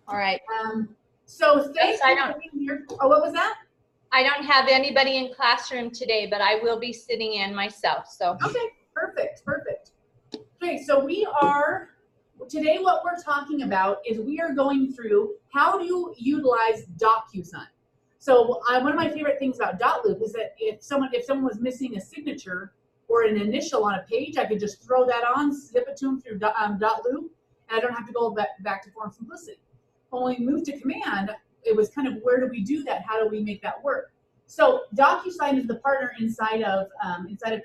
All right. So Yes, I don't. Oh, what was that? I don't have anybody in classroom today, but I will be sitting in myself. So. Okay, perfect, perfect. Okay, so today what we're talking about is we are going through how do you utilize Docusign. So one of my favorite things about Dotloop is that if someone was missing a signature or an initial on a page, I could just throw that on, zip it to them through Dotloop, and I don't have to go back to Form Simplicity. When we moved to Command, it was kind of where do we do that? How do we make that work? So Docusign is the partner inside of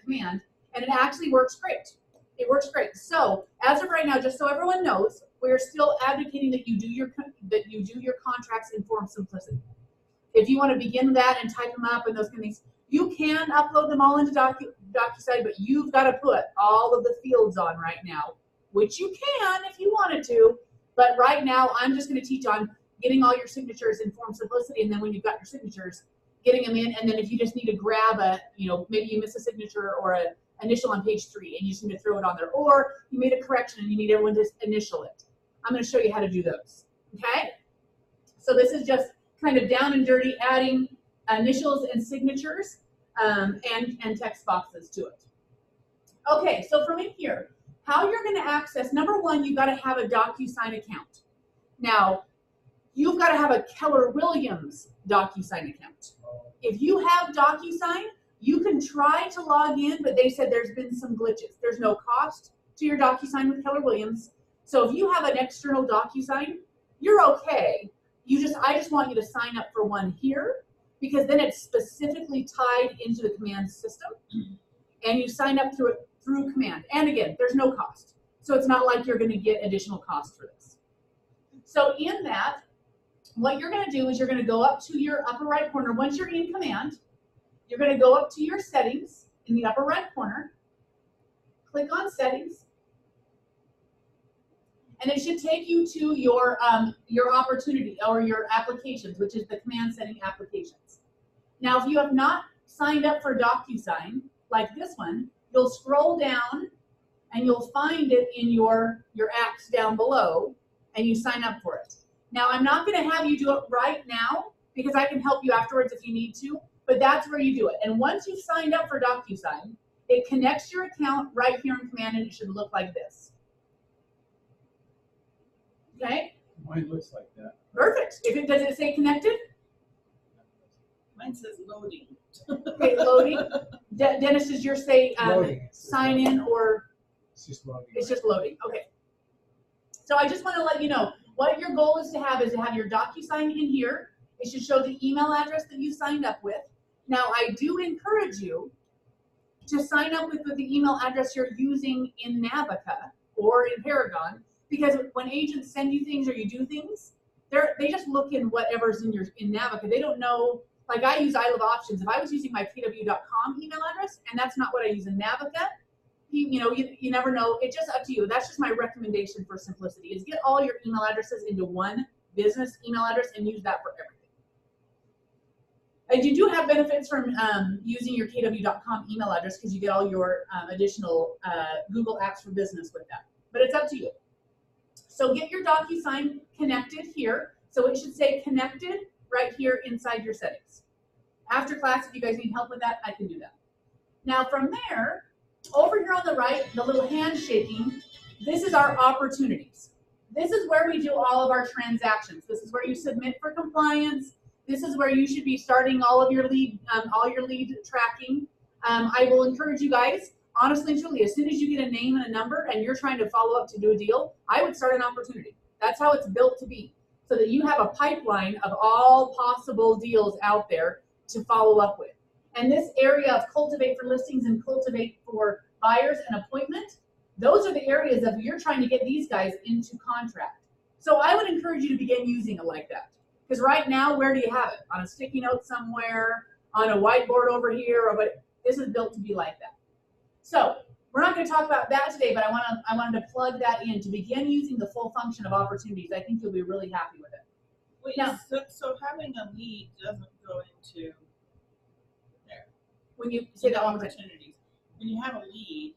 Command, and it actually works great. It works great. So as of right now, just so everyone knows, we're still advocating that you do your contracts in Form Simplicity. If you want to begin that and type them up and those kind of things, you can upload them all into Docusign, but you've got to put all of the fields on right now, which you can if you wanted to. But right now, I'm just going to teach on getting all your signatures in Form Simplicity, and then when you've got your signatures, getting them in, and then if you just need to grab maybe you miss a signature or an initial on page 3, and you just need to throw it on there, or you made a correction and you need everyone to initial it. I'm going to show you how to do those, okay? So this is just kind of down and dirty, adding initials and signatures and text boxes to it. Okay, so from in here, how you're going to access, number one, you've got to have a Docusign account. Now, you've got to have a Keller Williams Docusign account. If you have Docusign, you can try to log in, but they said there's been some glitches. There's no cost to your Docusign with Keller Williams. So if you have an external Docusign, you're okay. I just want you to sign up for one here, because then it's specifically tied into the Command system, and you sign up through Command. And again, there's no cost. So it's not like you're going to get additional cost for this. So in that, what you're going to do is you're going to go up to your upper right corner. Once you're in Command, you're going to go up to your settings in the upper right corner, click on settings, and it should take you to your opportunity or your applications, which is the command setting applications. Now, if you have not signed up for Docusign, like this one, you'll scroll down and you'll find it in your apps down below, and you sign up for it. Now, I'm not going to have you do it right now because I can help you afterwards if you need to, but that's where you do it. And once you've signed up for Docusign, it connects your account right here in Command, and it should look like this. Okay? Mine looks like that. Perfect. Does it say connected? Mine says loading. Okay, loading. Dennis, does yours say sign in, or it's just loading? It's just loading. Okay. So I just want to let you know what your goal is to have your Docusign in here. It should show the email address that you signed up with. Now, I do encourage you to sign up with the email address you're using in Navica or in Paragon, because when agents send you things or you do things, they just look in whatever's in Navica. They don't know. Like I use I Love Options. If I was using my kw.com email address, and that's not what I use in Navica, you never know. It's just up to you. That's just my recommendation for simplicity, is get all your email addresses into one business email address and use that for everything. And you do have benefits from using your kw.com email address, because you get all your additional Google Apps for Business with that. But it's up to you. So get your Docusign connected here. So it should say connected right here inside your settings. After class, if you guys need help with that, I can do that. Now from there, over here on the right, the little handshaking, this is our opportunities. This is where we do all of our transactions. This is where you submit for compliance. This is where you should be starting all of your lead tracking. I will encourage you guys, honestly and truly, as soon as you get a name and a number and you're trying to follow up to do a deal, I would start an opportunity. That's how it's built to be, so that you have a pipeline of all possible deals out there to follow up with. And this area of cultivate for listings and cultivate for buyers and appointment, those are the areas of you're trying to get these guys into contract. So I would encourage you to begin using it like that. Because right now, where do you have it? On a sticky note somewhere, on a whiteboard over here, but this is built to be like that. So we're not going to talk about that today, but I wanted to plug that in to begin using the full function of opportunities. I think you'll be really happy with it. Wait, now, so having a lead doesn't go into there. When you say the opportunities, when you have a lead,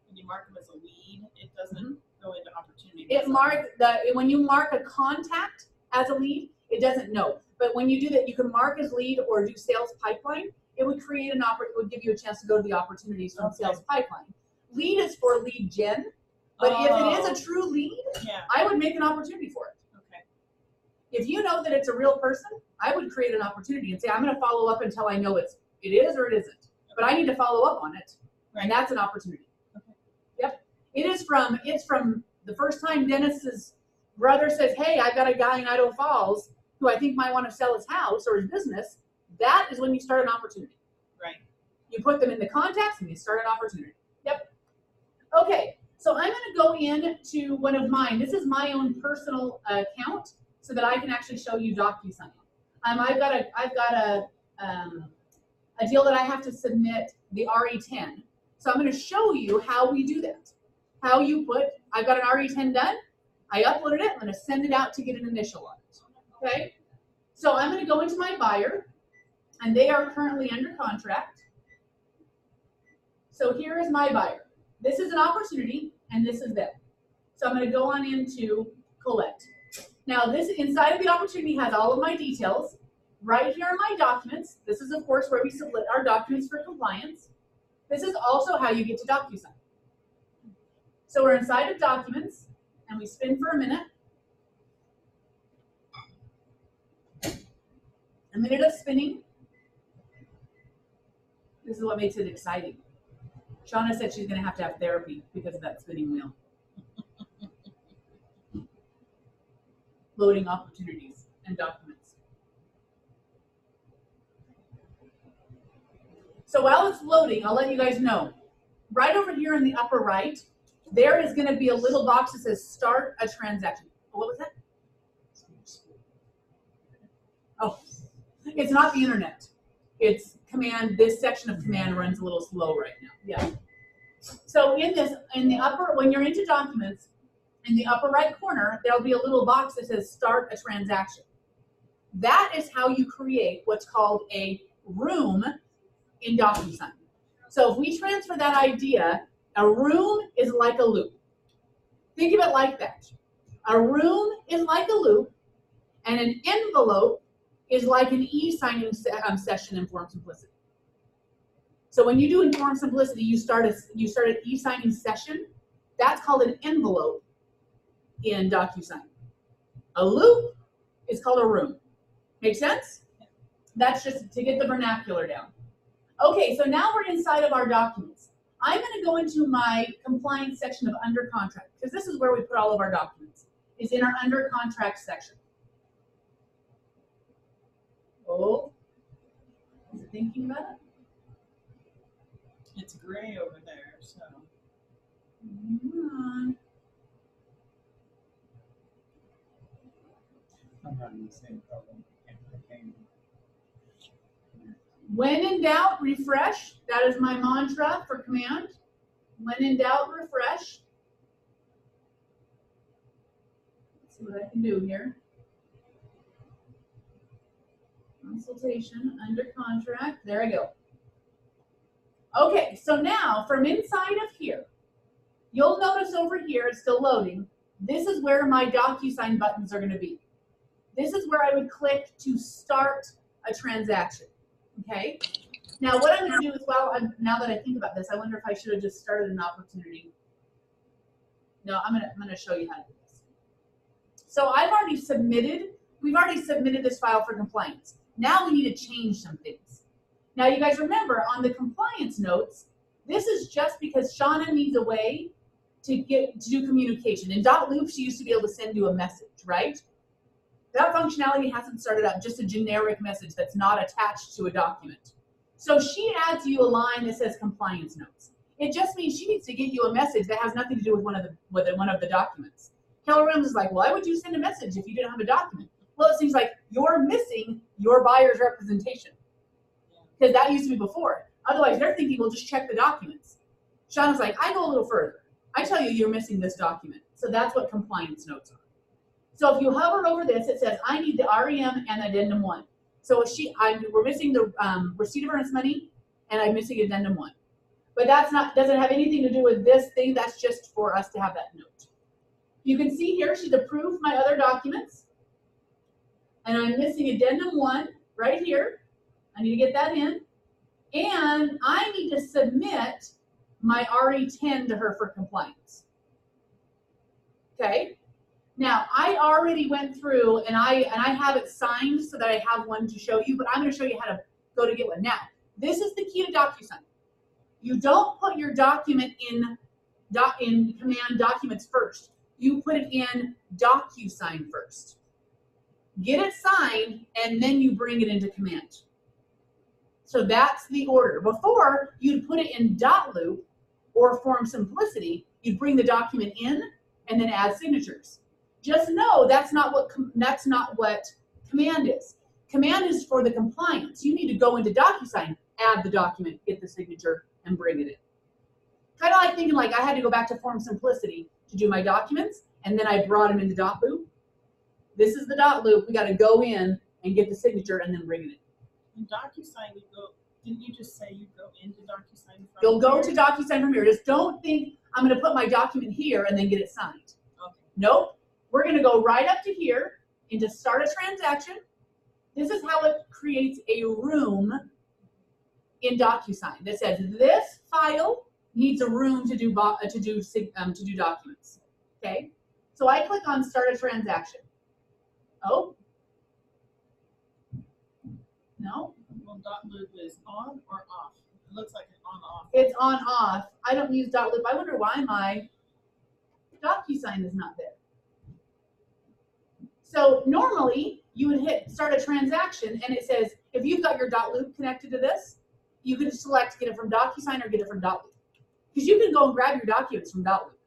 when you mark them as a lead, it doesn't go into opportunity. It marks when you mark a contact as a lead, it doesn't know. But when you do that, you can mark as lead or do sales pipeline. It would create it would give you a chance to go to the opportunities from sales pipeline. Lead is for lead gen, but if it is a true lead, Yeah. I would make an opportunity for it. Okay. If you know that it's a real person, I would create an opportunity and say, I'm going to follow up until I know it is or it isn't. But I need to follow up on it, and that's an opportunity. Okay. Yep. It's from the first time Dennis's brother says, hey, I've got a guy in Idaho Falls who I think might want to sell his house or his business. That is when you start an opportunity. Right. You put them in the contacts and you start an opportunity. Yep. Okay, so I'm going to go into one of mine. This is my own personal account so that I can actually show you Docusign. I've got a deal that I have to submit the RE10. So I'm going to show you how we do that. How you I've got an RE10 done. I uploaded it. I'm going to send it out to get an initial on it. Okay? So I'm going to go into my buyer, and they are currently under contract. So here is my buyer. This is an opportunity, and this is them. So I'm going to go on into Colette. Now, this inside of the opportunity has all of my details. Right here are my documents. This is, of course, where we submit our documents for compliance. This is also how you get to Docusign. So we're inside of documents, and we spin for a minute. A minute of spinning. This is what makes it exciting. Shauna said she's going to have therapy because of that spinning wheel. Loading opportunities and documents. So while it's loading, I'll let you guys know. Right over here in the upper right, there is going to be a little box that says start a transaction. What was that? Oh, it's not the internet. It's command. This section of command runs a little slow right now. Yeah. So in the upper, when you're into documents, in the upper right corner, there'll be a little box that says start a transaction. That is how you create what's called a room in Docusign. So if we transfer that idea, a room is like a loop. Think of it like that. A room is like a loop, and an envelope is like an e-signing session in Form Simplicity. So when you do in Form Simplicity, you start an e-signing session. That's called an envelope in Docusign. A loop is called a room. Make sense? That's just to get the vernacular down. Okay, so now we're inside of our documents. I'm going to go into my compliance section of under contract, because this is where we put all of our documents. It's in our under contract section. Oh, is it thinking about it? It's gray over there, so. I'm having the same problem. When in doubt, refresh. That is my mantra for command. When in doubt, refresh. Let's see what I can do here. Consultation, under contract. There I go. Okay, so now from inside of here, you'll notice over here, it's still loading. This is where my Docusign buttons are going to be. This is where I would click to start a transaction. Okay. Now what I'm going to do as well, now that I think about this, I wonder if I should have just started an opportunity. No, I'm going to show you how to do this. So we've already submitted this file for compliance. Now we need to change some things. Now you guys remember on the compliance notes, this is just because Shauna needs a way to do communication. In .loop, she used to be able to send you a message, right? That functionality hasn't started up, just a generic message that's not attached to a document. So she adds you a line that says compliance notes. It just means she needs to get you a message that has nothing to do with one of the documents. Keller Williams is like, why would you send a message if you didn't have a document? Well, it seems like you're missing your buyer's representation, because that used to be before. Otherwise, they're thinking, well, just check the documents. Shauna's like, I go a little further. I tell you, you're missing this document. So that's what compliance notes are. So if you hover over this, it says, I need the REM and addendum 1. So we're missing the receipt of earnest money, and I'm missing addendum 1. But doesn't have anything to do with this thing. That's just for us to have that note. You can see here she's approved my other documents. And I'm missing addendum 1 right here. I need to get that in. And I need to submit my RE10 to her for compliance. Okay? Now, I already went through and I have it signed so that I have one to show you, but I'm going to show you how to go to get one. Now, this is the key to Docusign. You don't put your document in Command Documents first. You put it in Docusign first. Get it signed, and then you bring it into Command. So that's the order. Before, you'd put it in .loop or Form Simplicity. You'd bring the document in and then add signatures. Just know that's not what Command is. Command is for the compliance. You need to go into Docusign, add the document, get the signature, and bring it in. Kind of like thinking like I had to go back to Form Simplicity to do my documents, and then I brought them into .loop. This is the .loop. We got to go in and get the signature and then bring it in. In Docusign, you go. Didn't you just say you go into Docusign? You'll go to Docusign from here. Just don't think I'm going to put my document here and then get it signed. Okay. Nope. We're going to go right up to here into Start a Transaction. This is how it creates a room in Docusign that says this file needs a room to do documents. Okay. So I click on Start a Transaction. Oh. No. Well, .loop is on or off? It looks like it's on/off. It's on/off. I don't use .loop. I wonder why my Docusign is not there. So normally you would hit Start a Transaction, and it says if you've got your .loop connected to this, you can select get it from Docusign or get it from .loop, because you can go and grab your documents from .loop.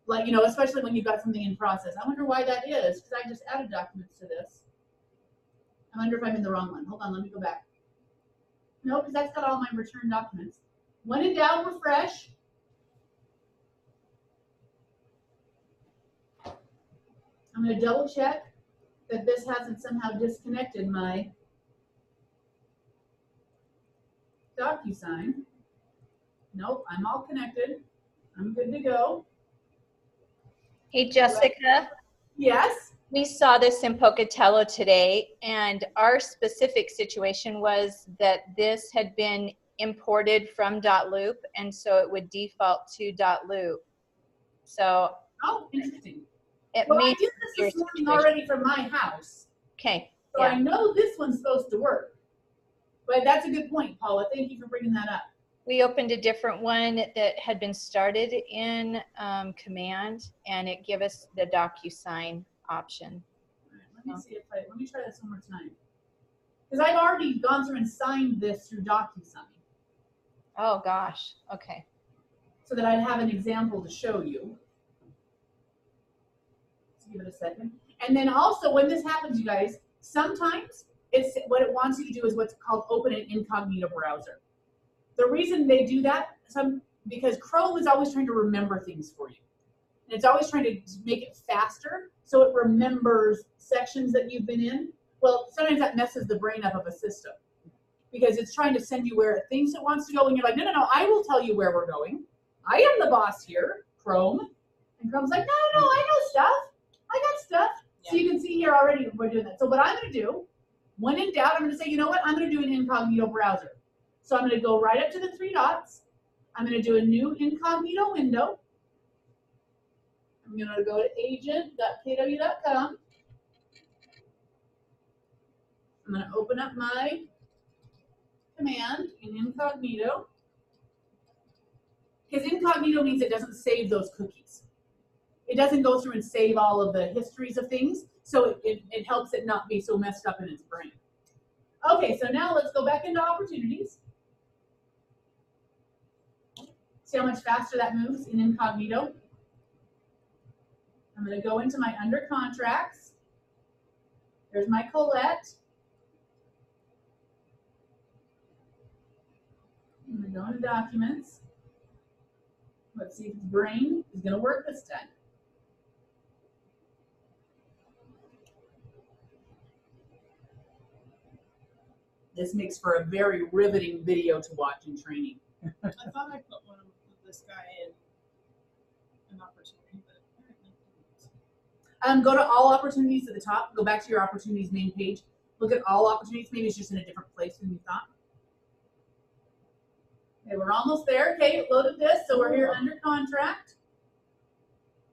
Like, you know, especially when you've got something in process. I wonder why that is, because I just added documents to this. I wonder if I'm in the wrong one. Hold on, let me go back. No, because that's got all my return documents. When in doubt, refresh. I'm going to double check that this hasn't somehow disconnected my Docusign. Nope, I'm all connected. I'm good to go. Hey, Jessica, Yes. we saw this in Pocatello today, and our specific situation was that this had been imported from .loop, and so it would default to .loop. So Oh, interesting. it Well, I may did this morning already from my house. Okay. So Yeah. I know this one's supposed to work. But that's a good point, Paula. Thank you for bringing that up. We opened a different one that had been started in Command, and it gave us the DocuSign option. All right, let me see if let me try this one more time. Because I've already gone through and signed this through DocuSign. Oh gosh. Okay. So that I'd have an example to show you. Let's give it a second. And then also when this happens, you guys, sometimes it's what it wants you to do is what's called open an incognito browser. The reason they do that, because Chrome is always trying to remember things for you. And it's always trying to make it faster so it remembers sections that you've been in. Well, sometimes that messes the brain up of a system because it's trying to send you where it thinks it wants to go. And you're like, no, I will tell you where we're going. I am the boss here, Chrome. And Chrome's like, no, I know stuff. I got stuff. Yeah. So you can see here already we're doing that. So what I'm going to do, when in doubt, I'm going to say, you know what? I'm going to do an incognito browser. So I'm going to go right up to the three dots. I'm going to do a new incognito window. I'm going to go to agent.kw.com. I'm going to open up my command in incognito. Because incognito means it doesn't save those cookies. It doesn't go through and save all of the histories of things. So it helps it not be so messed up in its brain. Okay, so now let's go back into opportunities. See how much faster that moves in incognito? I'm going to go into my under contracts. There's my Colette. I'm going to go into documents. Let's see if its brain is going to work this time. This makes for a very riveting video to watch in training. I thought I put one of this guy in an opportunity, but apparently. Go to all opportunities at the top. Go back to your opportunities main page. Look at all opportunities. Maybe it's just in a different place than you thought. Okay, we're almost there. Okay, it loaded this, so we're here under contract.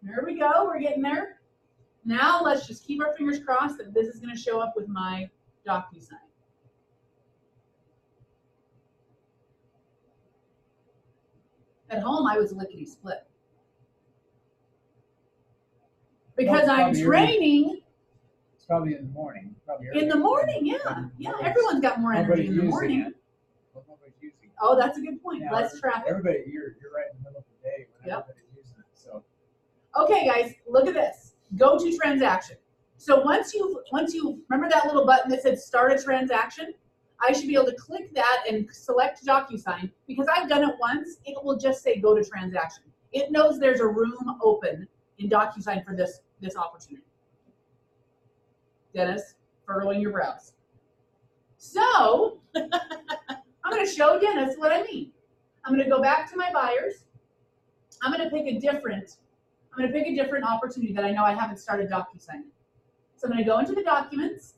There we go. We're getting there. Now let's just keep our fingers crossed that this is going to show up with my Docusign. At home, I was lickety split. Because I'm training. It's probably in the morning. Probably In the morning, yeah. Yeah, everyone's got more energy in the morning. Well, nobody's using it. Oh, that's a good point. Now, Less traffic. Everybody, you're right in the middle of the day when Yep. everybody's using it. So Okay, guys, look at this. Go to transaction. So once you remember that little button that said start a transaction, I should be able to click that and select DocuSign. Because I've done it once, it will just say go to transaction. It knows there's a room open in DocuSign for this opportunity. Dennis, furrowing your brows. So I'm going to show Dennis what I mean. I'm going to go back to my buyers. I'm going to pick a different opportunity that I know I haven't started DocuSign. So I'm going to go into the documents.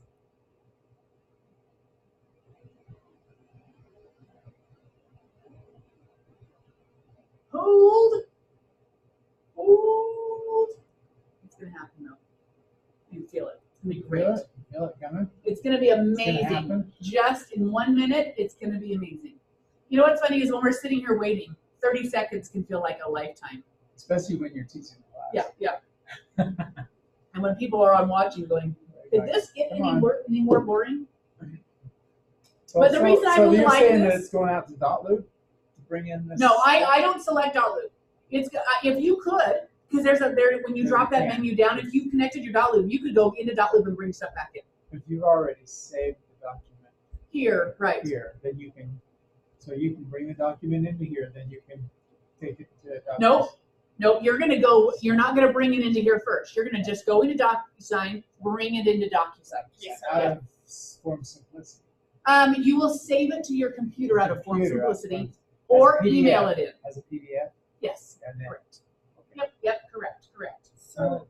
Hold. It's going to happen though. You feel it. It's going to be great. feel it coming. It's going to be amazing. Just in 1 minute, it's going to be amazing. You know what's funny is when we're sitting here waiting, 30 seconds can feel like a lifetime. Especially when you're teaching class. Yeah. And when people are on watching going, did this get any more boring? Well, But the reason I would you're like saying this- that it's going out to .loop to bring in this? No, I don't select .loop. It's if you could, because when you drop that menu down, if you connected your .loop, you could go into .loop and bring stuff back in. If you've already saved the document Here, right. here, then you can, so you can bring the document into here, then you can take it to document. Nope, you're not gonna bring it into here first. You're gonna just go into DocuSign, bring it into DocuSign. Yes. Out of Form Simplicity. You will save it to your computer out of Form Computer, out of Simplicity Form- or as a email PDF. it in. As a PDF, Yes, and then. correct. Okay. Yep, correct. So,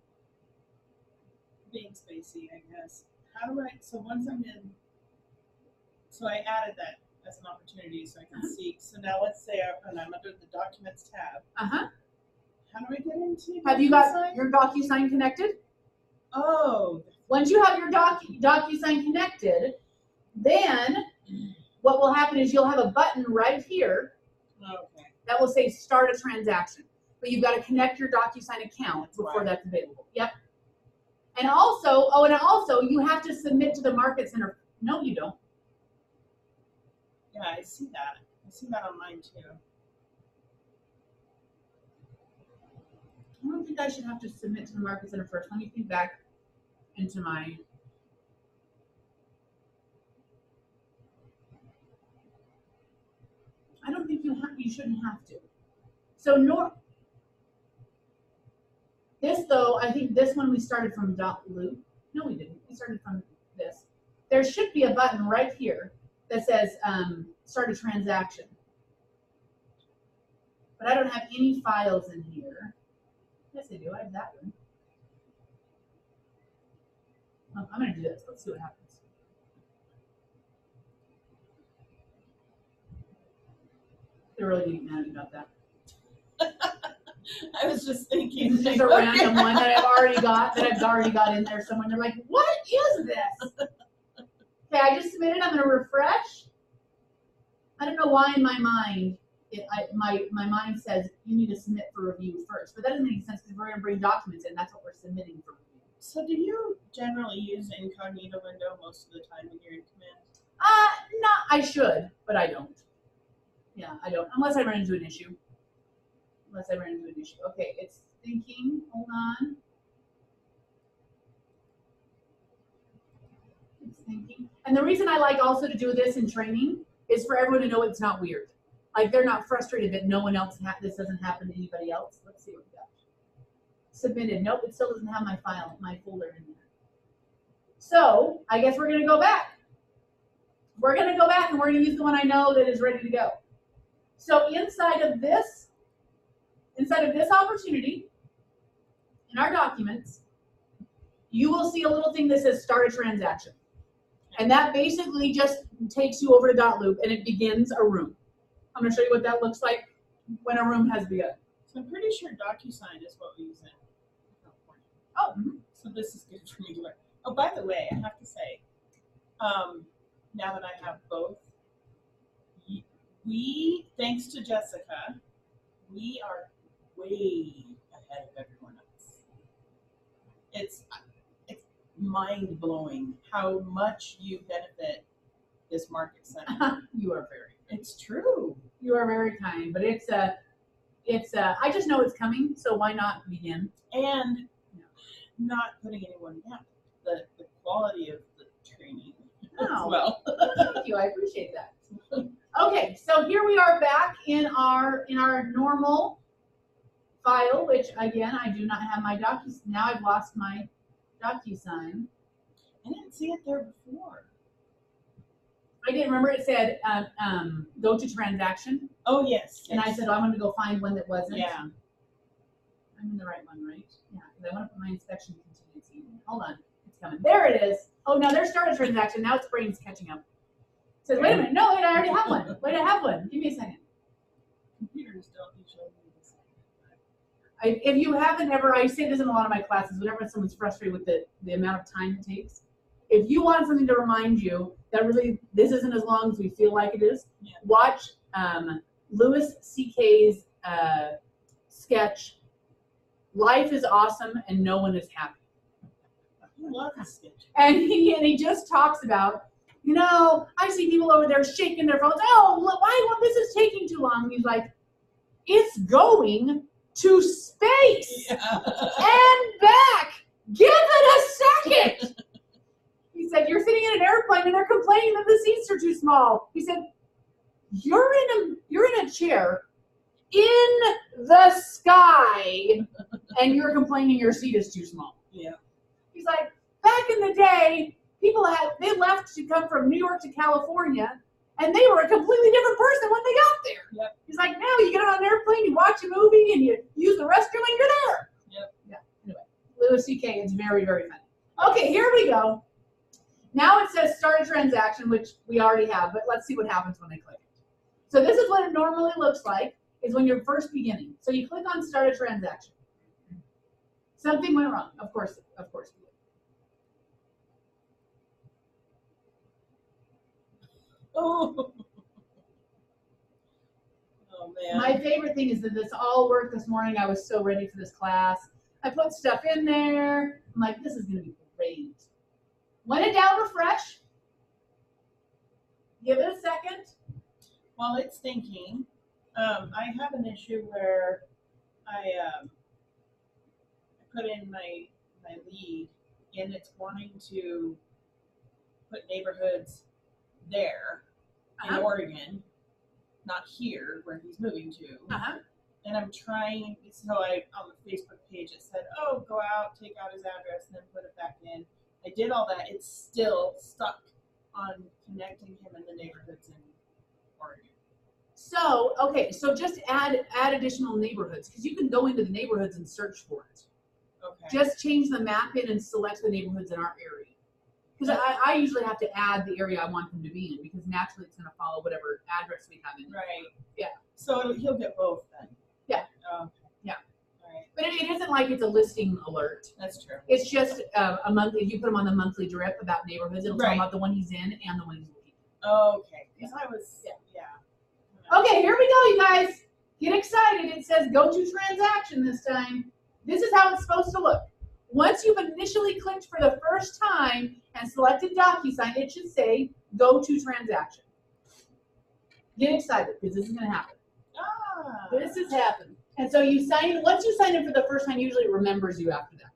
being spacey, I guess. How do I, so once I'm in, so I added that as an opportunity so I can see. So now let's say I'm under the Documents tab. Uh-huh. How do I get into Have you got DocuSign? your DocuSign connected? Oh, Once you have your DocuSign connected, then what will happen is you'll have a button right here okay. that will say start a transaction. But you've got to connect your DocuSign account before Right. that's available. Yep. And also, you have to submit to the Market Center. No, you don't. Yeah, I see that. I see that on mine too. I don't think I should have to submit to the Market Center first. Let me think back into my. I don't think you shouldn't have to. So this though, I think this one we started from .loop. No, we didn't. We started from this. There should be a button right here that says start a transaction. But I don't have any files in here. Yes, I do. I have that one. Oh, I'm going to do this. Let's see what happens. They're really getting mad about that. I was just thinking. It's just a random one that I've already got in there somewhere. They're like, what is this? Okay, I just submitted. I'm going to refresh. I don't know why in my mind, my mind says you need to submit for review first. But that doesn't make sense because we're going to bring documents in. That's what we're submitting for review. So do you generally use the incognito window most of the time when you're in command? No, I should, but I don't. Yeah, I don't. Unless I run into an issue. Okay, it's thinking. Hold on. It's thinking. And the reason I like also to do this in training is for everyone to know it's not weird. Like they're not frustrated that no one else this doesn't happen to anybody else. Let's see what we got. Submitted. Nope, it still doesn't have my file, my folder in there. So I guess we're gonna go back. We're gonna go back and we're gonna use the one I know that is ready to go. So inside of this opportunity, in our documents, you will see a little thing that says start a transaction. And that basically just takes you over to .loop and it begins a room. I'm gonna show you what that looks like when a room has begun. So I'm pretty sure Docusign is what we use in California. Oh, So this is good for me to learn. Oh, by the way, I have to say, now that I have both, we, thanks to Jessica, we are way ahead of everyone else. It's mind blowing how much you benefit this market center. you are very. It's true. You are very kind, but it's I just know it's coming, so why not begin? And not putting anyone down. The quality of the training as well. Thank you, I appreciate that. Okay, so here we are back in our normal file, which again I do not have my Docusign. Now I've lost my Docusign. I didn't see it there before. I didn't remember it said go to transaction. Oh yes. And I said, oh, I'm going to go find one that wasn't. Yeah. I'm in the right one, right? Yeah, because I want to put my inspection contingency in. Hold on. It's coming. There it is. Oh, now there's start a transaction. Now its brain's catching up. It says, wait a minute. No, wait, I already have one. Wait, I have one. Give me a second. Computers don't usually do this. If you haven't ever, I say this in a lot of my classes, whenever someone's frustrated with the amount of time it takes, if you want something to remind you that really this isn't as long as we feel like it is, watch Louis C.K.'s sketch, Life is Awesome and No One is Happy. I love this sketch. And he just talks about, I see people over there shaking their phones. Oh, why? This is taking too long. And he's like, it's going to space and back. Give it a second. He said, you're sitting in an airplane and they're complaining that the seats are too small. He said, you're in a chair in the sky and you're complaining your seat is too small. Yeah. He's like, back in the day, they left to come from New York to California and they were a completely different person when they got there. Yep. He's like, now you get on an airplane, you watch a movie and you use the restroom and you're there. Yep. Yeah. Anyway, Louis C.K. It's very, very funny. Okay, here we go. Now it says start a transaction, which we already have, but let's see what happens when I click it. So this is what it normally looks like, is when you're first beginning. So you click on start a transaction. Something went wrong, of course. Oh. Oh man. My favorite thing is that this all worked this morning. I was so ready for this class. I put stuff in there. I'm like, this is going to be great. When in doubt, refresh. Give it a second. While it's thinking, I have an issue where I put in my lead and it's wanting to put neighborhoods there in Oregon, not here where he's moving to. And I'm trying, so on the Facebook page it said, oh, go out, take out his address and then put it back in. I did all that. It's still stuck on connecting him in the neighborhoods in Oregon. So, okay, so just add additional neighborhoods because you can go into the neighborhoods and search for it. Okay. Just change the map in and select the neighborhoods in our area. Because I usually have to add the area I want them to be in because naturally it's going to follow whatever address we have in. Right. Yeah. So he'll get both then. Yeah. Okay. Yeah. All right. But it isn't like it's a listing alert. That's true. It's just a month. If you put him on the monthly drip about neighborhoods, it'll tell him about the one he's in and the one he's looking. Okay. Because I was. Yeah. Okay, here we go, you guys. Get excited. It says go to transaction this time. This is how it's supposed to look. Once you've initially clicked for the first time and selected Docusign, it should say go to transaction. Get excited because this is going to happen. This has happened. And so you sign, once you sign in for the first time, usually it remembers you after that.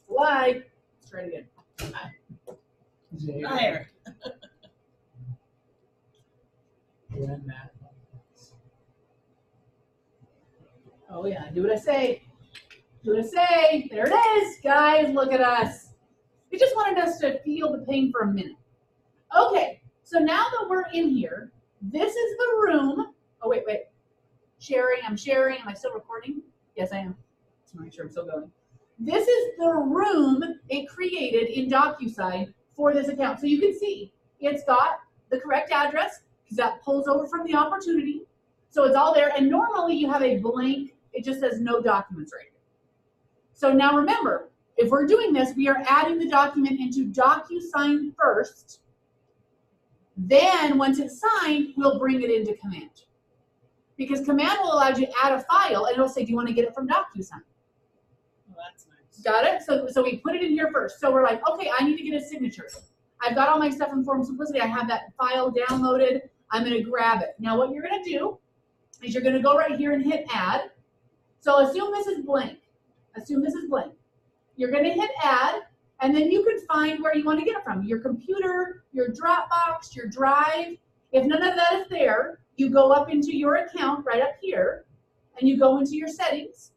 Why? Let's try it again. There. Oh yeah, do what I say. Do what I say. There it is, guys. Look at us. It just wanted us to feel the pain for a minute. Okay, so now that we're in here, this is the room. Oh, wait. Sharing, I'm sharing. Am I still recording? Yes, I am. Just want to make sure I'm still going. This is the room it created in Docusign for this account. So you can see it's got the correct address because that pulls over from the opportunity. So it's all there. And normally you have a blank, it just says no documents right here. So now remember, if we're doing this, we are adding the document into Docusign first. Then once it's signed, we'll bring it into Command. Because Command will allow you to add a file and it'll say, do you want to get it from Docusign? Well, that's nice. Got it? So we put it in here first. So we're like, okay, I need to get a signature. I've got all my stuff in Form Simplicity. I have that file downloaded. I'm going to grab it. Now what you're going to do is you're going to go right here and hit add. So assume this is blank. Assume this is blank. You're going to hit add, and then you can find where you want to get it from. Your computer, your Dropbox, your Drive. If none of that is there, you go up into your account right up here, and you go into your settings,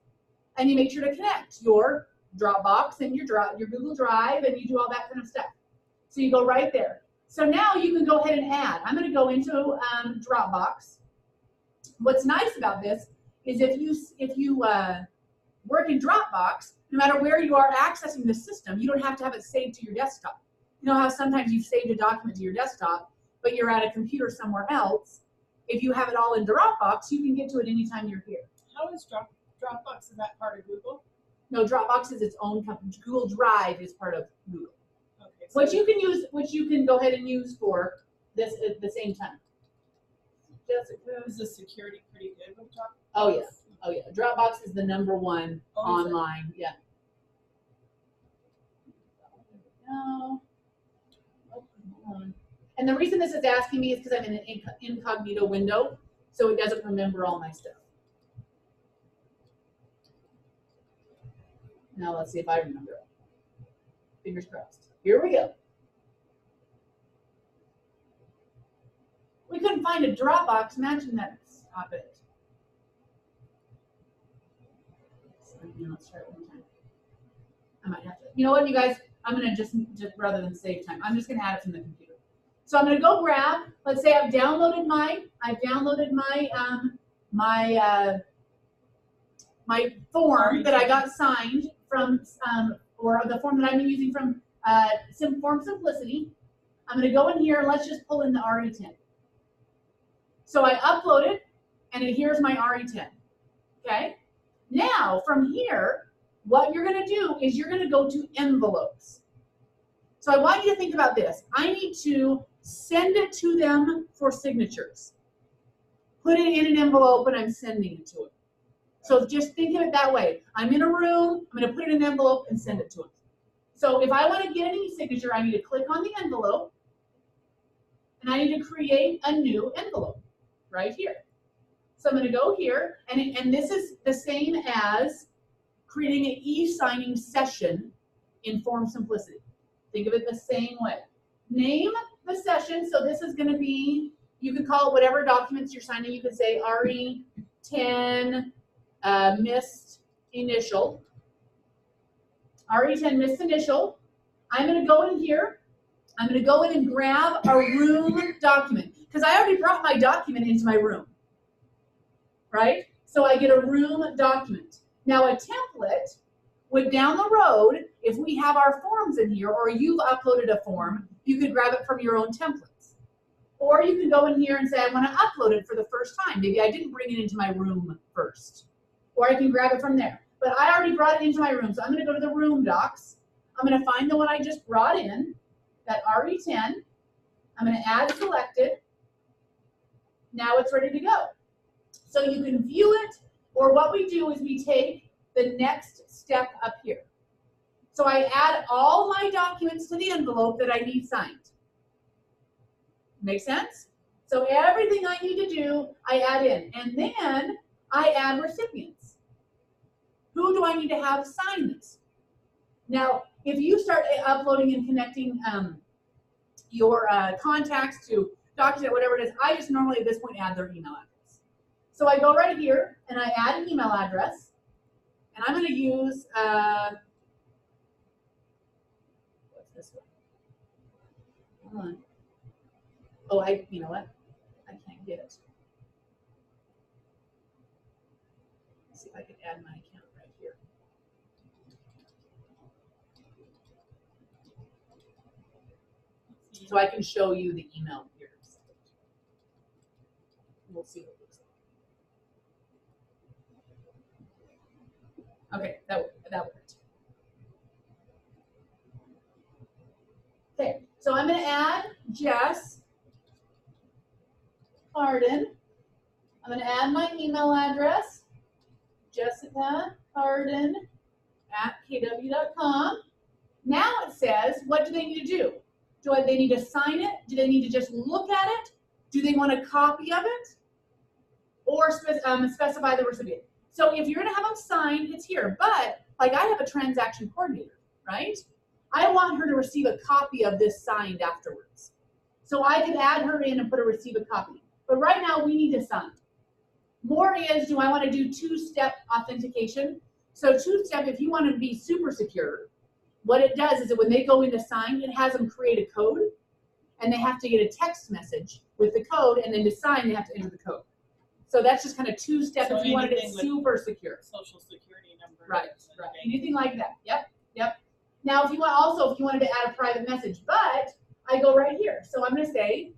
and you make sure to connect your Dropbox and your Google Drive, and you do all that kind of stuff. So you go right there. So now you can go ahead and add. I'm going to go into Dropbox. What's nice about this is if you work in Dropbox, no matter where you are accessing the system, you don't have to have it saved to your desktop. You know how sometimes you've saved a document to your desktop, but you're at a computer somewhere else. If you have it all in Dropbox, you can get to it anytime you're here. How is Dropbox, is that part of Google? No, Dropbox is its own company. Google Drive is part of Google. Okay. So Which you can go ahead and use for this at the same time. Jessica. is the security pretty good with Dropbox? Oh yeah. Oh yeah. Dropbox is the #1 Oh, is it? online. Yeah. No. Oh, hold on. And the reason this is asking me is because I'm in an incognito window, so it doesn't remember all my stuff. Now let's see if I remember it. Fingers crossed. Here we go. We couldn't find a Dropbox matching that. Stop it. So, let's try it one time. I might have to. You know what, you guys? I'm gonna just rather than save time, I'm just gonna add it from the computer. So I'm gonna go grab. Let's say I've downloaded my my form that I got signed from, or the form that I've been using from Form Simplicity. I'm going to go in here and let's just pull in the RE10. So I upload it, and here's my RE10. Okay? Now, from here, what you're going to do is you're going to go to envelopes. So I want you to think about this. I need to send it to them for signatures. Put it in an envelope, and I'm sending it to them. So just think of it that way. I'm in a room, I'm going to put it in an envelope and send it to them. So if I want to get any signature, I need to click on the envelope, and I need to create a new envelope right here. So I'm going to go here, and this is the same as creating an e-signing session in Form Simplicity. Think of it the same way. Name the session, so this is going to be, you could call it whatever documents you're signing. You could say RE10 missed initial. RE10 missed initial. I'm going to go in here. I'm going to go in and grab a room document because I already brought my document into my room, right? So I get a room document. Now a template would down the road, if we have our forms in here or you've uploaded a form, you could grab it from your own templates. Or you can go in here and say, I want to upload it for the first time. Maybe I didn't bring it into my room first. Or I can grab it from there. But I already brought it into my room, so I'm going to go to the room docs. I'm going to find the one I just brought in, that RE10. I'm going to add selected. Now it's ready to go. So you can view it, or what we do is we take the next step up here. So I add all my documents to the envelope that I need signed. Make sense? So everything I need to do, I add in. And then I add recipients. Who do I need to have sign this? Now, if you start uploading and connecting your contacts to Docusign, whatever it is, I just normally at this point add their email address. So I go right here and I add an email address. And I'm going to use, what's Hold on. Oh, you know what? I can't get it. Let's see if I can add my account right here. So I can show you the email here. We'll see what it looks like. Okay, that worked. Okay, so I'm going to add Jess Harden. I'm going to add my email address, Jessica Harden @kw.com. Now it says, what do they need to do? Do they need to sign it? Do they need to just look at it? Do they want a copy of it? Or specify the recipient? So if you're going to have them sign, it's here. But like I have a transaction coordinator, right? I want her to receive a copy of this signed afterwards. So I could add her in and put a receive a copy. But right now we need to sign. More is, do I want to do two-step authentication? So two-step, if you want to be super secure, what it does is that when they go in to sign, it has them create a code, and they have to get a text message with the code, and then to sign, they have to enter the code. So that's just kind of two-step if you wanted it super secure. Social security number. Right, right. Anything like that. Yep, yep. Now, if you wanted to add a private message, but I go right here. So I'm going to say,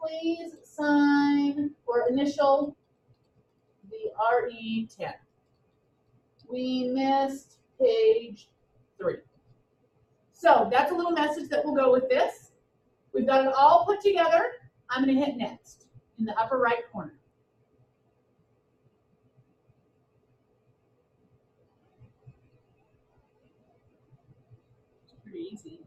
please sign or initial the RE10. We missed page 3. So that's a little message that will go with this. We've got it all put together. I'm going to hit next in the upper right corner. Pretty easy.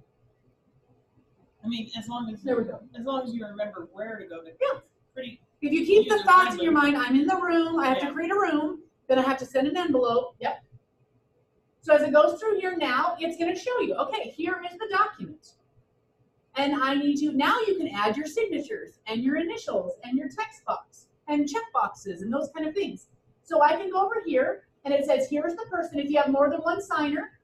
I mean, as long as There we go. As long as you remember where to go to. Yeah. Pretty. If you keep the thoughts in your mind, I'm in the room, I have Yeah. to create a room, then I have to send an envelope. Yep. So as it goes through here now, it's going to show you, okay, here is the document. And I need to, now you can add your signatures and your initials and your text box and check boxes and those kind of things. So I can go over here and it says, here's the person. If you have more than one signer,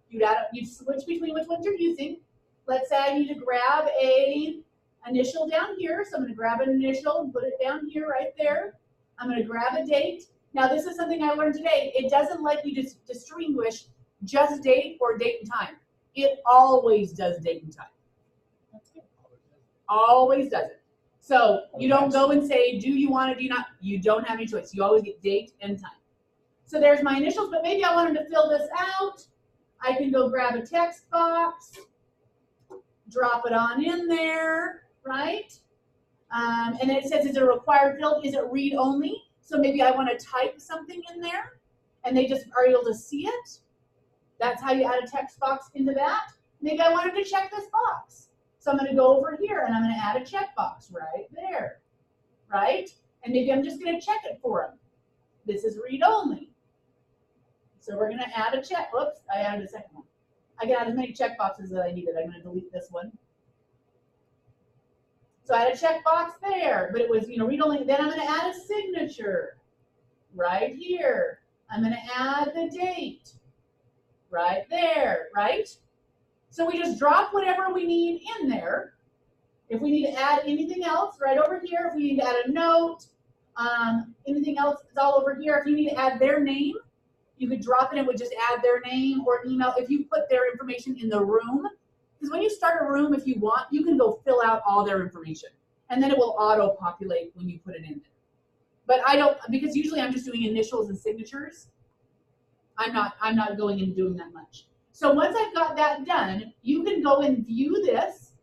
you'd switch between which ones you're using. Let's say I need to grab a initial down here. So I'm going to grab an initial and put it down here right there. I'm going to grab a date. Now this is something I learned today. It doesn't let you distinguish just date or date and time. It always does date and time. Always does it. So you don't go and say, do you want to, do you not? You don't have any choice. You always get date and time. So there's my initials, but maybe I want them to fill this out. I can go grab a text box, drop it on in there, right? And then it says, is it a required field? Is it read only? So maybe I want to type something in there and they just are able to see it. That's how you add a text box into that. Maybe I wanted to check this box. So I'm going to go over here and I'm going to add a checkbox right there, right? And maybe I'm just going to check it for them. This is read only. So we're going to add a check. Whoops, I added a second one. I can add as many checkboxes that I needed. I'm going to delete this one. So I had a checkbox there, but it was, read only. Then I'm going to add a signature right here. I'm going to add the date right there, right? So we just drop whatever we need in there. If we need to add anything else, right over here. If we need to add a note, anything else, it's all over here. If you need to add their name, you could drop it and it would just add their name or an email. If you put their information in the room, because when you start a room, if you want, you can go fill out all their information. And then it will auto-populate when you put it in there. But I don't, because usually I'm just doing initials and signatures. I'm not going and doing that much. So once I've got that done, you can go and view this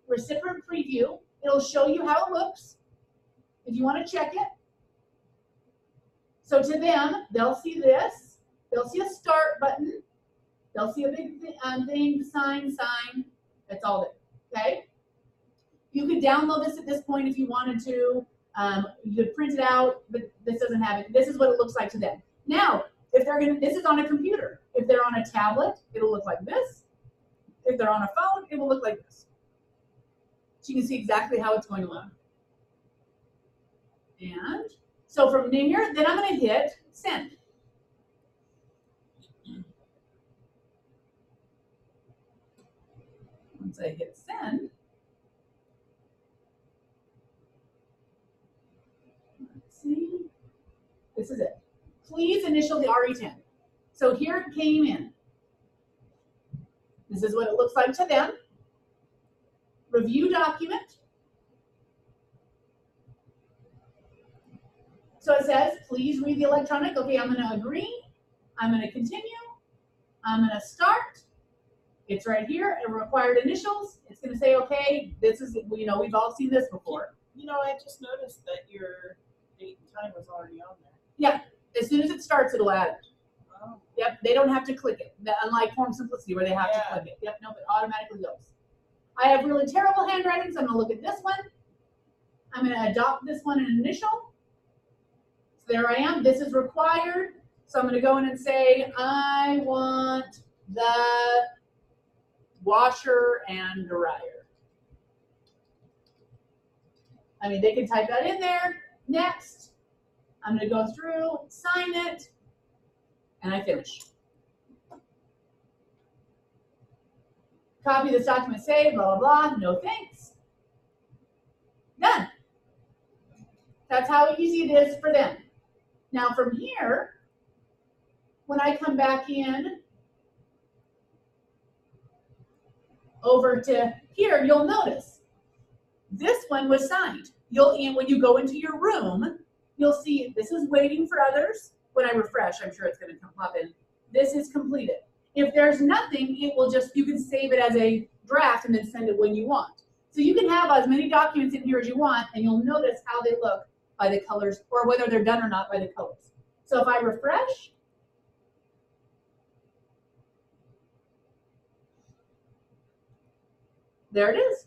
recipient preview. It'll show you how it looks if you want to check it. So to them, they'll see this. They'll see a start button. They'll see a big thing, sign. It's all there, okay? You could download this at this point if you wanted to. You could print it out, but this doesn't have it. This is what it looks like to them. Now, if they're this is on a computer. If they're on a tablet, it'll look like this. If they're on a phone, it will look like this. So you can see exactly how it's going along. And so from here, then I'm going to hit send. Once I hit send, let's see, this is it. Please initial the RE10. So here it came in. This is what it looks like to them. Review document. So it says, please read the electronic. Okay, I'm going to agree. I'm going to continue. I'm going to start. It's right here. It required initials. It's going to say, okay, this is, you know, we've all seen this before. You know, I just noticed that your date and time was already on there. Yeah, as soon as it starts, it'll add it. Oh. Yep, they don't have to click it. Unlike Form Simplicity where they have to Yeah. click it. Yep, nope, it automatically goes. I have really terrible handwriting, so I'm going to look at this one. I'm going to adopt this one and initial. So there I am. This is required. So I'm going to go in and say, I want the washer and dryer. I mean, they can type that in there. Next. I'm going to go through, sign it, and I finish. Copy this document, save, blah, blah, blah. No thanks. Done. That's how easy it is for them. Now from here, when I come back in over to here, you'll notice this one was signed. When you go into your room, you'll see this is waiting for others. When I refresh, I'm sure it's going to pop in. This is completed. If there's nothing, it will just, you can save it as a draft and then send it when you want. So you can have as many documents in here as you want, and you'll notice how they look by the colors, or whether they're done or not by the colors. So if I refresh, there it is,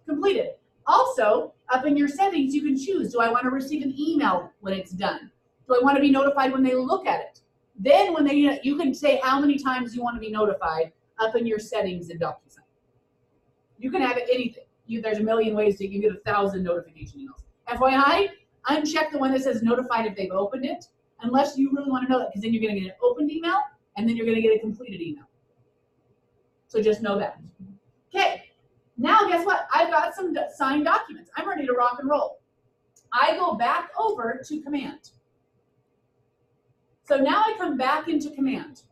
completed. Also, up in your settings, you can choose, do I want to receive an email when it's done? Do I want to be notified when they look at it? Then when you can say how many times you want to be notified up in your settings in Docusign. You can have it anything. There's a million ways to, you get 1,000 notification emails. FYI, uncheck the one that says notified if they've opened it, unless you really want to know that, because then you're going to get an opened email, and then you're going to get a completed email. So just know that. Okay, now guess what? I've got some signed documents. I'm ready to rock and roll. I go back over to Command. So now I come back into Command.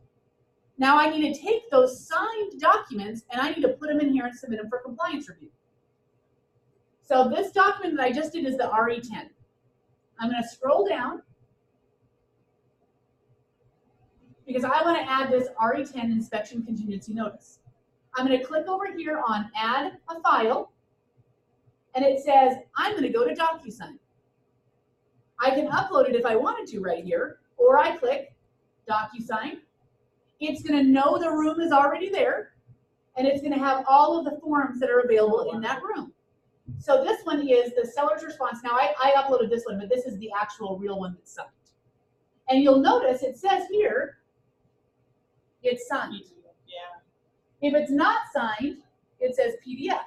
Now I need to take those signed documents and I need to put them in here and submit them for compliance review. So this document that I just did is the RE10. I'm going to scroll down because I want to add this RE10 inspection contingency notice. I'm going to click over here on add a file, and it says I'm going to go to Docusign. I can upload it if I wanted to right here, or I click Docusign. It's going to know the room is already there, and it's going to have all of the forms that are available in that room. So this one is the seller's response. Now I uploaded this one, but this is the actual real one that's signed. And you'll notice it says here, it's signed. Yeah. If it's not signed, it says PDF.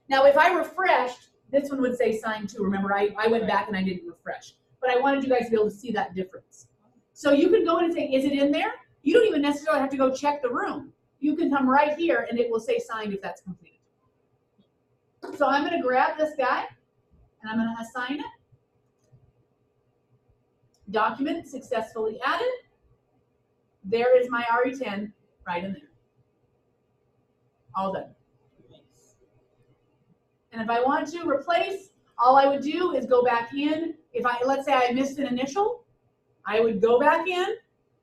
Now if I refreshed, this one would say signed too. Remember, I went back and I didn't refresh. But I wanted you guys to be able to see that difference. So you can go in and say, is it in there? You don't even necessarily have to go check the room. You can come right here and it will say signed if that's completed. So I'm going to grab this guy and I'm going to assign it. Document successfully added. There is my RE10 right in there. All done. And if I want to replace, all I would do is go back in. If let's say I missed an initial, I would go back in,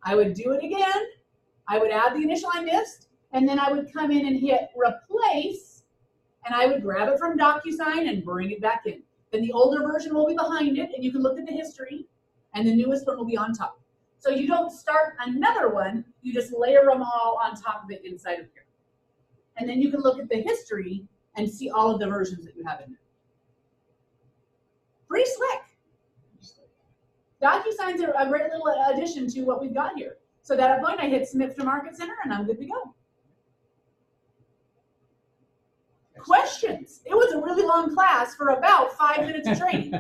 I would do it again, I would add the initial I missed, and then I would come in and hit replace, and I would grab it from Docusign and bring it back in. Then the older version will be behind it, and you can look at the history, and the newest one will be on top. So you don't start another one, you just layer them all on top of it inside of here. And then you can look at the history and see all of the versions that you have in there. Pretty slick. Docusign's a great little addition to what we've got here. So at that point, I hit submit to Market Center, and I'm good to go. Questions? It was a really long class for about 5 minutes of training.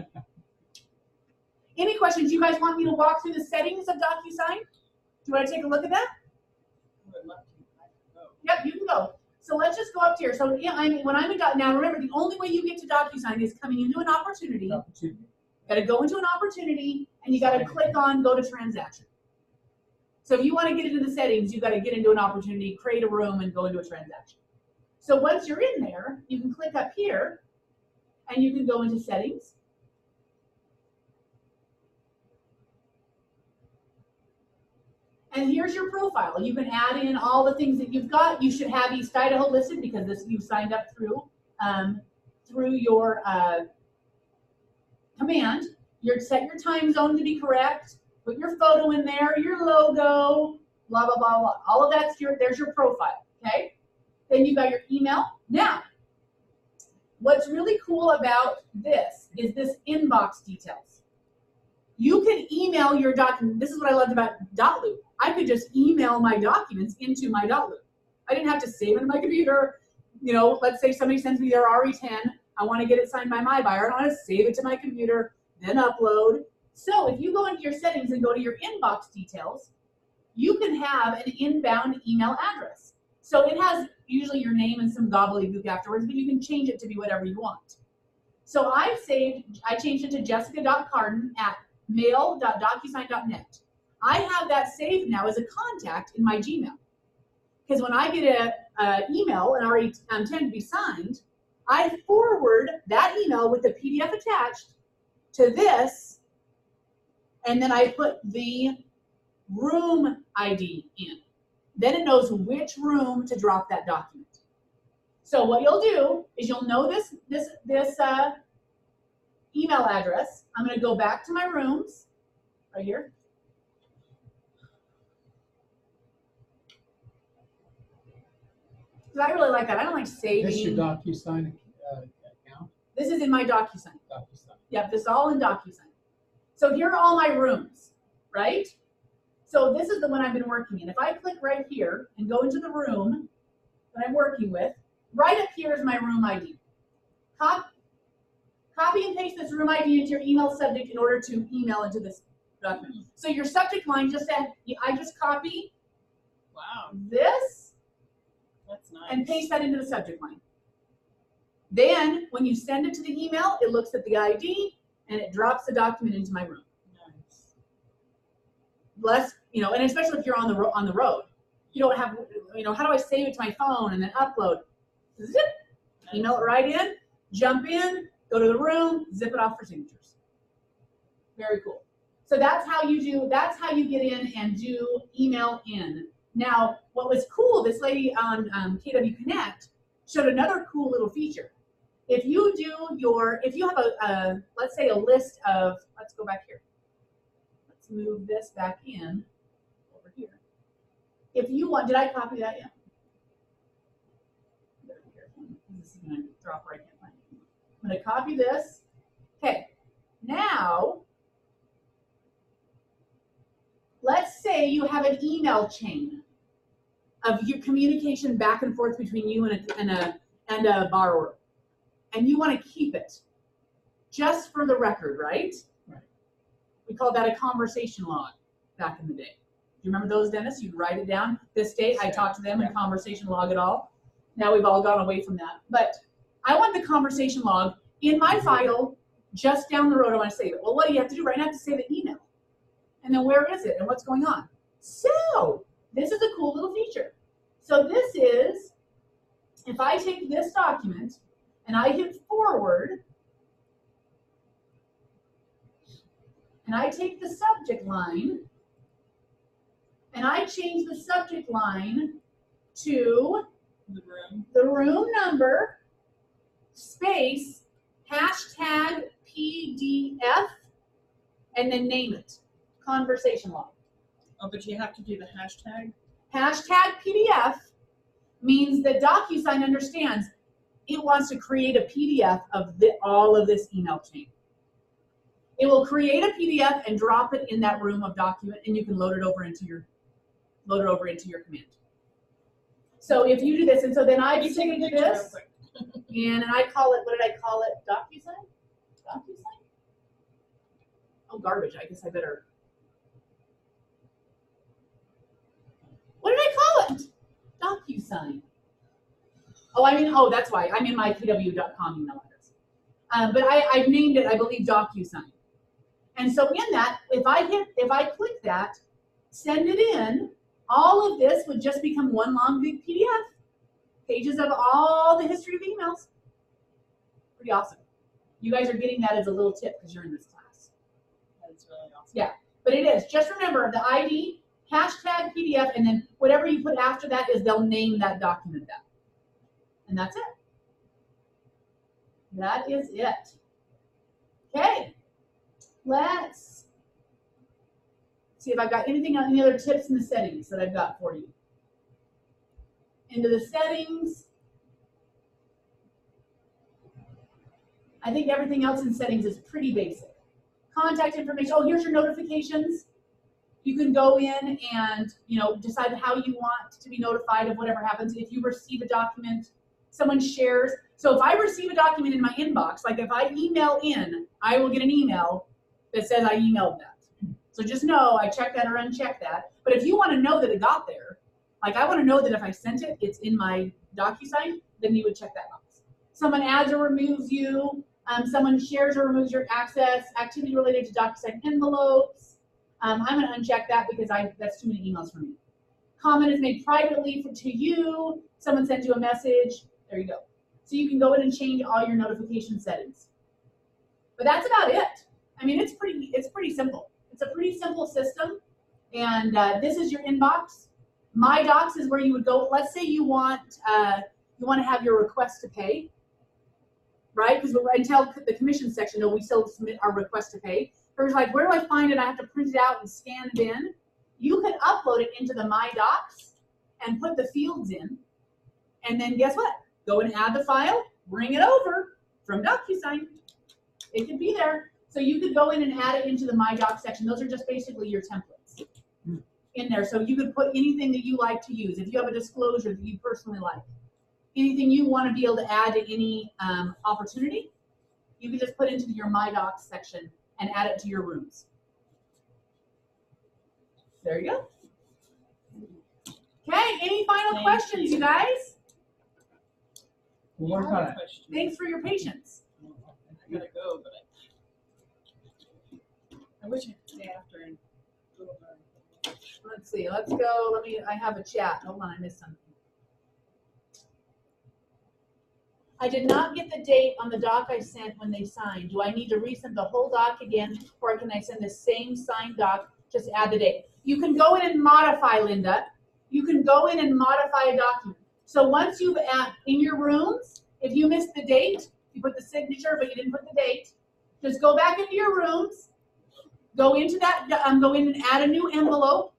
Any questions? You guys want me to walk through the settings of Docusign? Do you want to take a look at that? Yep, you can go. So let's just go up here. So yeah, when I'm in now remember, the only way you get to DocuSign is coming into an opportunity. Got to go into an opportunity, and you got to click on go to transaction. So if you want to get into the settings, you got to get into an opportunity, create a room, and go into a transaction. So once you're in there, you can click up here, and you can go into settings. And here's your profile. You can add in all the things that you've got. You should have East Idaho listed because this you signed up through your command. You set your time zone to be correct. Put your photo in there, your logo, blah blah blah blah. All of that's there's your profile. Okay. Then you got your email. Now, what's really cool about this is this inbox details. You can email your document. This is what I loved about .loop. I could just email my documents into my .loop. I didn't have to save it in my computer. You know, let's say somebody sends me their RE10. I want to get it signed by my buyer. I don't want to save it to my computer, then upload. So if you go into your settings and go to your inbox details, you can have an inbound email address. So it has usually your name and some gobbledygook afterwards, but you can change it to be whatever you want. So I changed it to jessica.carden@mail.docusign.net. I have that saved now as a contact in my Gmail. Because when I get an email, an RE10 to be signed, I forward that email with the PDF attached to this, and then I put the room ID in. Then it knows which room to drop that document. So what you'll do is you'll know this email address. I'm going to go back to my rooms right here. Because I really like that. I don't like saving. This is your DocuSign account? This is in my DocuSign. DocuSign. Yep, this is all in DocuSign. So here are all my rooms, right? So this is the one I've been working in. If I click right here and go into the room that I'm working with, right up here is my room ID. Copy and paste this room ID into your email subject in order to email into this document. So your subject line just said, I just copy this. That's nice. And paste that into the subject line. Then when you send it to the email, it looks at the ID and it drops the document into my room. Nice. Less, you know, and especially if you're on the road, you don't have, you know, how do I save it to my phone and then upload? Zip, email it right in, jump in, go to the room, zip it off for signatures. Very cool. So that's how you get in and do email in. Now, what was cool, this lady on KW Connect showed another cool little feature. If you have let's say a list of, let's go back here. Let's move this back in over here. If you want, did I copy that? Yeah. This is going to drop right in. I'm going to copy this. Okay. Now, let's say you have an email chain of your communication back and forth between you and a borrower, and you want to keep it just for the record, right? Right. We called that a conversation log back in the day. Do you remember those, Dennis? You'd write it down. This date, I talked to them and conversation log it all. Now we've all gone away from that. But I want the conversation log in my file just down the road. I want to save it. Well, what do you have to do? Right now, I have to save an email. And then where is it and what's going on? So this is a cool little feature. So this is, if I take this document and I hit forward, and I take the subject line, and I change the subject line to the room number, space, hashtag PDF, and then name it, conversation log. Oh, but you have to do the hashtag? Hashtag PDF means that DocuSign understands it wants to create a PDF of all of this email chain. It will create a PDF and drop it in that room of document, and you can load it over into your command. So if you do this, and so then I just take this, and I call it, what did I call it? Docusign? Docusign? Oh, garbage. I guess I better. What did I call it? Docusign. Oh, that's why. I'm in my kw.com email address. But I've named it, I believe, Docusign. And so in that, if I click that, send it in, all of this would just become one long big PDF. Pages of all the history of emails. Pretty awesome. You guys are getting that as a little tip because you're in this class. That's really awesome. Yeah, but it is. Just remember the ID, hashtag PDF, and then whatever you put after that is they'll name that document that. And that's it. That is it. Okay. Let's see if I've got any other tips in the settings that I've got for you. Into the settings. I think everything else in settings is pretty basic. Contact information. Oh, here's your notifications. You can go in and decide how you want to be notified of whatever happens. If you receive a document, someone shares. So if I receive a document in my inbox, like if I email in, I will get an email that says I emailed that. So just know I checked that or unchecked that. But if you want to know that it got there, like I want to know that if I sent it, it's in my Docusign, then you would check that box. Someone adds or removes you. Someone shares or removes your access, activity related to Docusign envelopes. I'm going to uncheck that because that's too many emails for me. Comment is made privately to you. Someone sends you a message. There you go. So you can go in and change all your notification settings. But that's about it. I mean, it's pretty simple. It's a pretty simple system. And this is your inbox. My Docs is where you would go. Let's say you want to have your request to pay. Right? Because until the commission section, we still submit our request to pay. There's like, where do I find it? I have to print it out and scan it in. You can upload it into the My Docs and put the fields in. And then guess what? Go and add the file, bring it over from Docusign. It could be there. So you could go in and add it into the My Docs section. Those are just basically your templates in there. So you could put anything that you like to use. If you have a disclosure that you personally like. Anything you want to be able to add to any opportunity, you can just put into your My Docs section and add it to your rooms. There you go. Okay, any final questions, you guys? One more time. Thanks for your patience. I gotta go, but I wish I could stay after and go over. Let's see, let's go. I have a chat. Hold on, I missed something. I did not get the date on the doc I sent when they signed. Do I need to resend the whole doc again, or can I send the same signed doc, just add the date? You can go in and modify, Linda. You can go in and modify a document. So once you've in your rooms, if you missed the date, you put the signature, but you didn't put the date, just go back into your rooms, go into that, go in and add a new envelope,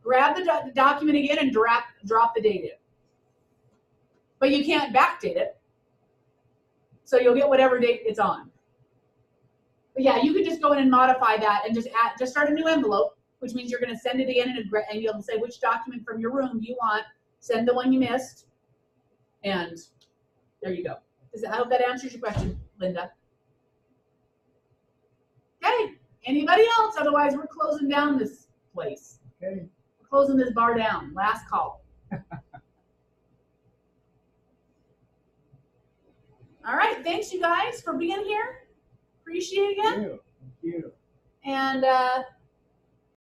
grab the document again and drop the date in. But you can't backdate it. So you'll get whatever date it's on. But yeah, you could just go in and modify that and just start a new envelope, which means you're going to send it in and you'll say which document from your room you want. Send the one you missed, and there you go. I hope that answers your question, Linda. Okay, anybody else? Otherwise, we're closing down this place. Okay. We're closing this bar down. Last call. All right, thanks you guys for being here. Appreciate it again. Thank you. And